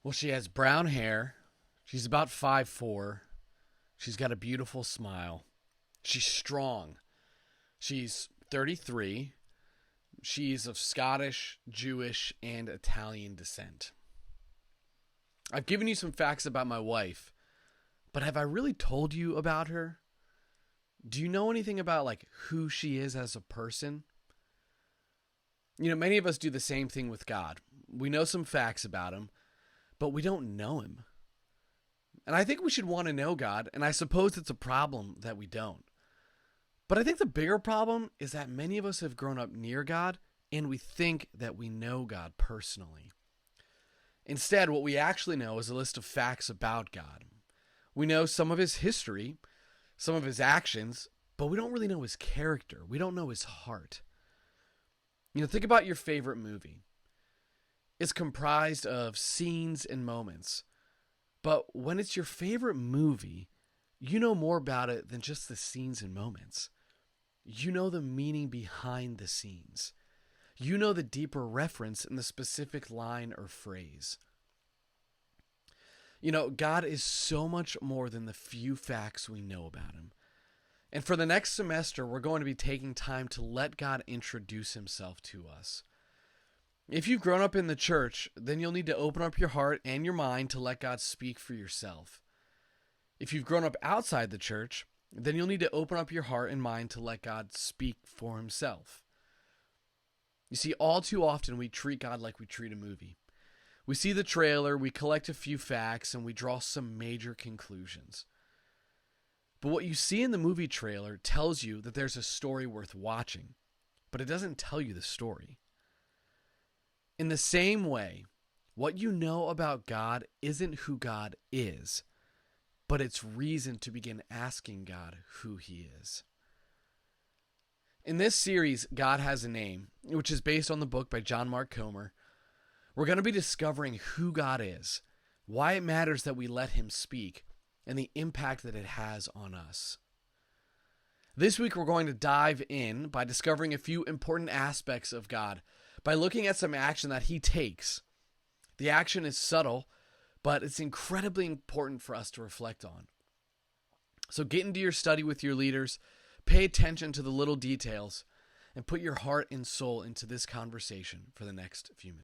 Well, she has brown hair. She's about 5'4". She's got a beautiful smile. She's strong. She's 33. She's of Scottish, Jewish, and Italian descent. I've given you some facts about my wife, but have I really told you about her? Do you know anything about who she is as a person? Many of us do the same thing with God. We know some facts about him, but we don't know him. And I think we should want to know God, and I suppose it's a problem that we don't. But I think the bigger problem is that many of us have grown up near God, and we think that we know God personally. Instead, what we actually know is a list of facts about God. We know some of his history, some of his actions, but we don't really know his character. We don't know his heart. Think about your favorite movie. It's comprised of scenes and moments. But when it's your favorite movie, you know more about it than just the scenes and moments. You know the meaning behind the scenes. You know the deeper reference in the specific line or phrase. God is so much more than the few facts we know about him. And for the next semester, we're going to be taking time to let God introduce himself to us. If you've grown up in the church, then you'll need to open up your heart and your mind to let God speak for yourself. If you've grown up outside the church, then you'll need to open up your heart and mind to let God speak for himself. You see, all too often we treat God like we treat a movie. We see the trailer, we collect a few facts, and we draw some major conclusions. But what you see in the movie trailer tells you that there's a story worth watching, but it doesn't tell you the story. In the same way, what you know about God isn't who God is, but it's reason to begin asking God who he is. In this series, God Has a Name, which is based on the book by John Mark Comer, we're going to be discovering who God is, why it matters that we let him speak, and the impact that it has on us. This week, we're going to dive in by discovering a few important aspects of God, by looking at some action that he takes. The action is subtle, but it's incredibly important for us to reflect on. So get into your study with your leaders, pay attention to the little details, and put your heart and soul into this conversation for the next few minutes.